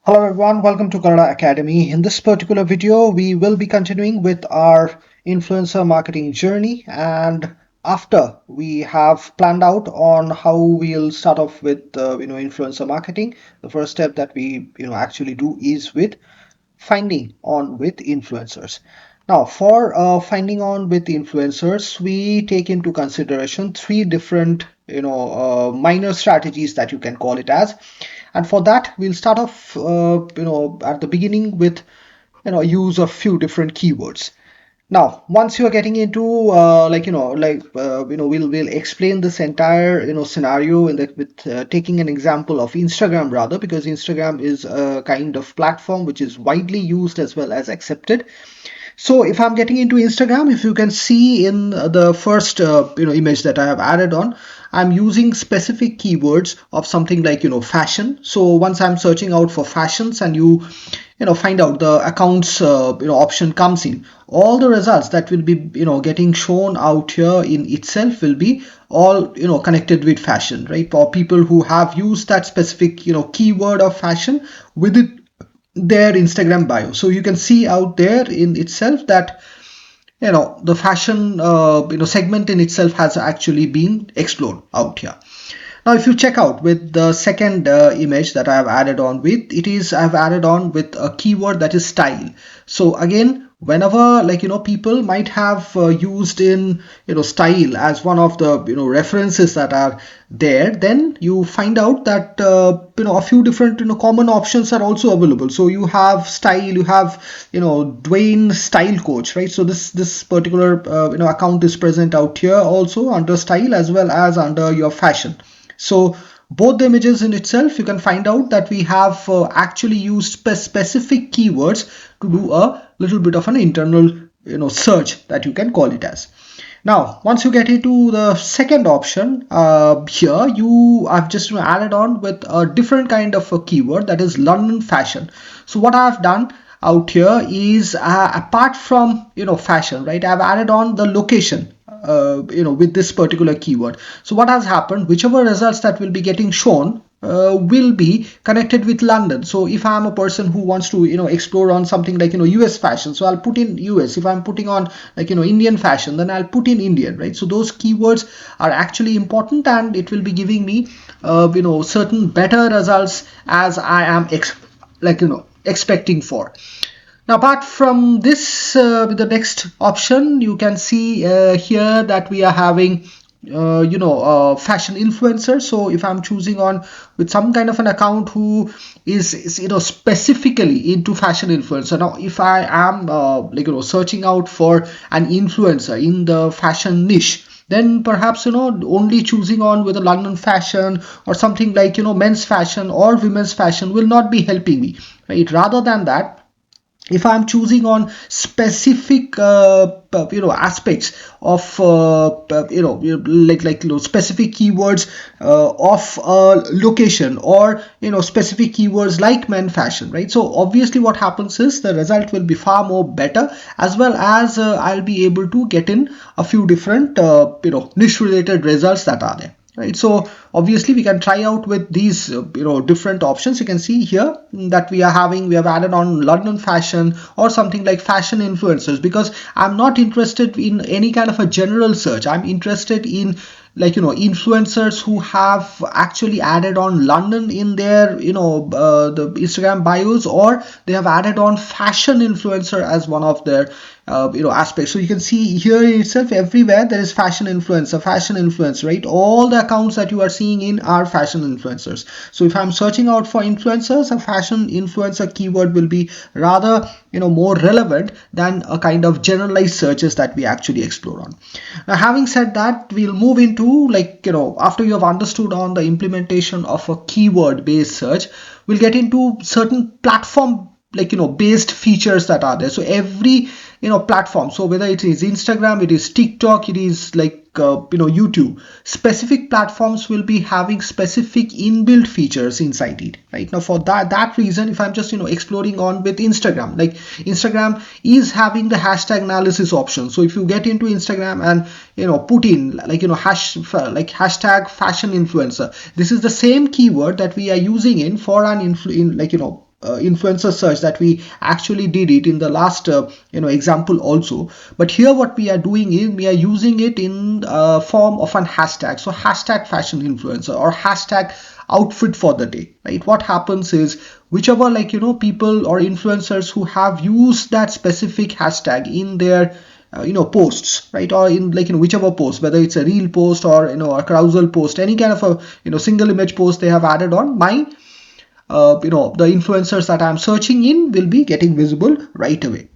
Hello everyone, welcome to Kallada Academy. In this particular video, we will be continuing with our influencer marketing journey. And after we have planned out on how we'll start off with influencer marketing, the first step that we actually do is with finding on with influencers. Now, for finding on with influencers, we take into consideration three different minor strategies that you can call it as. And for that, we'll start off at the beginning with use of few different keywords. Now, once you are getting into we'll explain this entire scenario in that with taking an example of Instagram rather, because Instagram is a kind of platform which is widely used as well as accepted. So if I'm getting into Instagram, if you can see in the first image that I have added on, I'm using specific keywords of something like fashion. So once I'm searching out for fashions and you find out the accounts option comes in, all the results that will be getting shown out here in itself will be all connected with fashion, right? For people who have used that specific keyword of fashion with it their Instagram bio. So you can see out there in itself that the fashion segment in itself has actually been explored out here. Now, if you check out with the second image that I have added on with, I've added on with a keyword that is style. So again, whenever people might have used in style as one of the references that are there, then you find out that a few different common options are also available. So you have style, you have Dwayne Style Coach, right? So this particular account is present out here also under style as well as under your fashion. So both the images in itself, you can find out that we have actually used specific keywords to do a little bit of an internal search that you can call it as. Now, once you get into the second option, here I've just added on with a different kind of a keyword, that is London fashion. So what I've done out here is apart from fashion, right, I've added on the location with this particular keyword. So what has happened, whichever results that will be getting shown will be connected with London. So if I'm a person who wants to explore on something like US fashion, so I'll put in US. If I'm putting on Indian fashion, then I'll put in Indian, right? So those keywords are actually important, and it will be giving me certain better results as I am expecting for. Now, apart from this, with the next option, you can see here that we are having fashion influencer. So if I'm choosing on with some kind of an account who is specifically into fashion influencer. Now if I am searching out for an influencer in the fashion niche, then perhaps only choosing on with a London fashion or something like men's fashion or women's fashion will not be helping me, right? Rather than that, if I'm choosing on specific aspects of specific keywords of location, or specific keywords like men fashion, right? So obviously what happens is the result will be far more better, as well as I'll be able to get in a few different niche related results that are there, right? So obviously we can try out with these different options. You can see here that we have added on London fashion or something like fashion influencers, because I'm not interested in any kind of a general search. I'm interested in influencers who have actually added on London in their the Instagram bios, or they have added on fashion influencer as one of their aspects. So you can see here itself everywhere there is fashion influencer, right? All the accounts that you are seeing in are fashion influencers. So if I'm searching out for influencers, a fashion influencer keyword will be rather more relevant than a kind of generalized searches that we actually explore on. Now, having said that, we'll move into after you have understood on the implementation of a keyword based search, we'll get into certain platform based features that are there. So every platform, so whether it is Instagram, it is TikTok, it is YouTube, specific platforms will be having specific inbuilt features inside it, right? Now for that reason, if I'm just exploring on with Instagram, like Instagram is having the hashtag analysis option. So if you get into Instagram and put in hashtag fashion influencer, this is the same keyword that we are using in for an influencer search that we actually did it in the last example also. But here what we are doing is we are using it in form of an hashtag. So hashtag fashion influencer or hashtag outfit for the day, right? What happens is whichever people or influencers who have used that specific hashtag in their posts, right, or in whichever post, whether it's a reel post or a carousel post, any kind of a single image post they have added on, my the influencers that I'm searching in will be getting visible right away.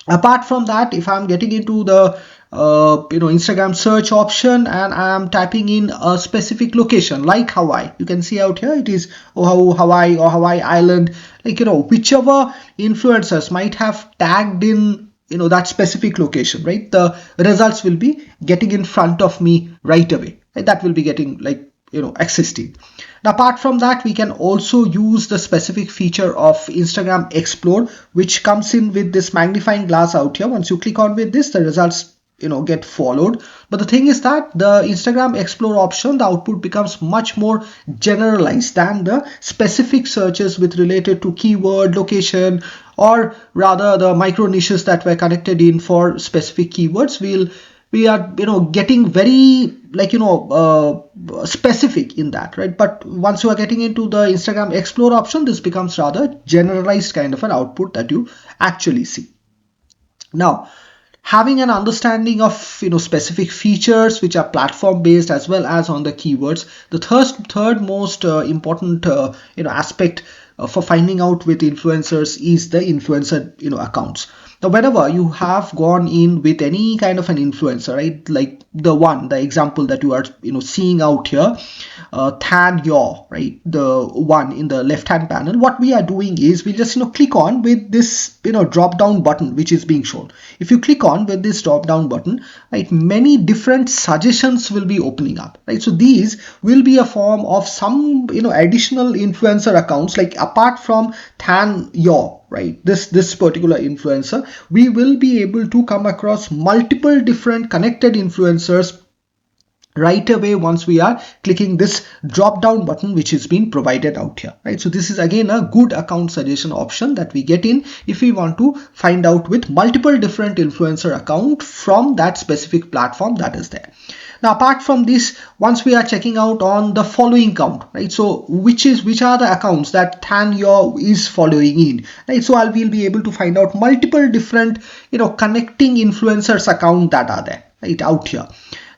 Apart from that, if I'm getting into the Instagram search option and I'm typing in a specific location like Hawaii, you can see out here it is Oahu, Hawaii, or Hawaii Island, whichever influencers might have tagged in that specific location, right? The results will be getting in front of me right away, right? That will be getting existing. Now, apart from that, we can also use the specific feature of Instagram Explore, which comes in with this magnifying glass out here. Once you click on with this, the results get followed. But the thing is that the Instagram Explore option, the output becomes much more generalized than the specific searches with related to keyword, location, or rather the micro niches that were connected in for specific keywords. We are getting very specific in that, right? But once you are getting into the Instagram Explore option, this becomes rather generalized kind of an output that you actually see. Now, having an understanding of specific features which are platform based as well as on the keywords, the third most important aspect for finding out with influencers is the influencer accounts. Now, whenever you have gone in with any kind of an influencer, right, like the example that you are seeing out here, Tan Yaw, right, the one in the left hand panel, what we are doing is we just click on with this drop down button which is being shown. If you click on with this drop down button, right, many different suggestions will be opening up, right? So these will be a form of some additional influencer accounts, like apart from Tan Yaw, right, this particular influencer, we will be able to come across multiple different connected influencers right away once we are clicking this drop down button which is being provided out here, right? So this is again a good account suggestion option that we get in if we want to find out with multiple different influencer account from that specific platform that is there. Now, apart from this, once we are checking out on the following count, right? So which are the accounts that Tan Yaw is following in, right? So we'll be able to find out multiple different connecting influencers account that are there, right, out here.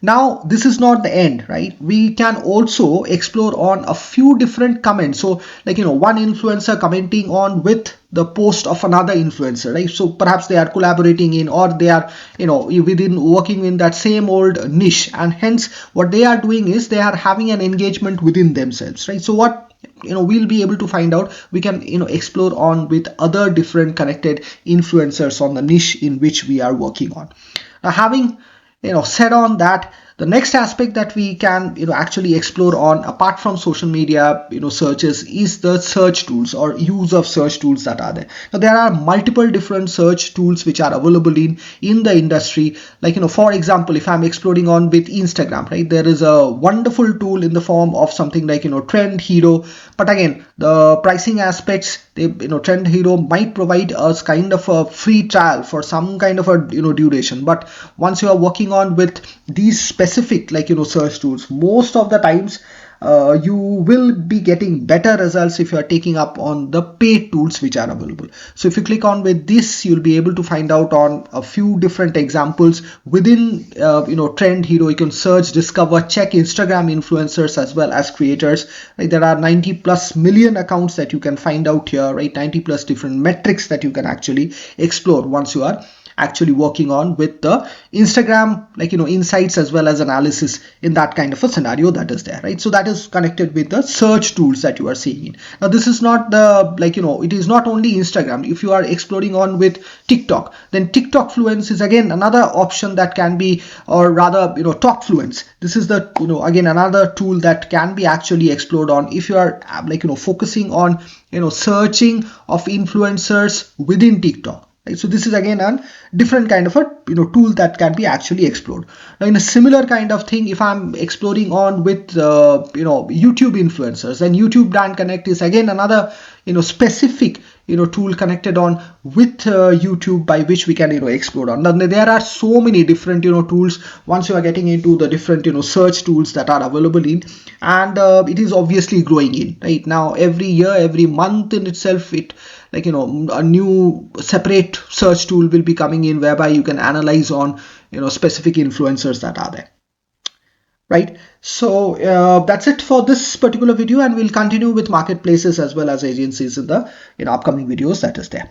Now, this is not the end, right? We can also explore on a few different comments. So one influencer commenting on with the post of another influencer, right? So perhaps they are collaborating in, or they are within working in that same old niche, and hence what they are doing is they are having an engagement within themselves, right? So what we'll be able to find out, we can explore on with other different connected influencers on the niche in which we are working on. Now, having said on that, the next aspect that we can actually explore on, apart from social media searches, is the search tools or use of search tools that are there. Now, there are multiple different search tools which are available in the industry. Like for example, if I'm exploring on with Instagram, right, there is a wonderful tool in the form of something like Trend Hero. But again, the pricing aspects, Trend Hero might provide us kind of a free trial for some kind of a duration. But once you are working on with these specific search tools, most of the times you will be getting better results if you are taking up on the paid tools which are available. So if you click on with this, you'll be able to find out on a few different examples within Trend Hero. You can search, discover, check Instagram influencers as well as creators, right? There are 90 plus million accounts that you can find out here, right? 90 plus different metrics that you can actually explore once you are actually working on with the Instagram insights as well as analysis in that kind of a scenario that is there, right? So that is connected with the search tools that you are seeing in. Now, this is not the it is not only Instagram. If you are exploring on with TikTok, then TikTok Fluence is again another option that can be, or rather Talk Fluence. This is the again another tool that can be actually explored on if you are focusing on searching of influencers within TikTok. Right? So this is again a different kind of a tool that can be actually explored. Now, in a similar kind of thing, if I'm exploring on with YouTube influencers, then YouTube Brand Connect is again another specific tool connected on with YouTube, by which we can explore on. Now, there are so many different tools once you are getting into the different search tools that are available in, and it is obviously growing in right now. Every year, every month in itself, it like a new separate search tool will be coming in, whereby you can analyze on specific influencers that are there, right? So that's it for this particular video, and we'll continue with marketplaces as well as agencies in the upcoming videos that is there.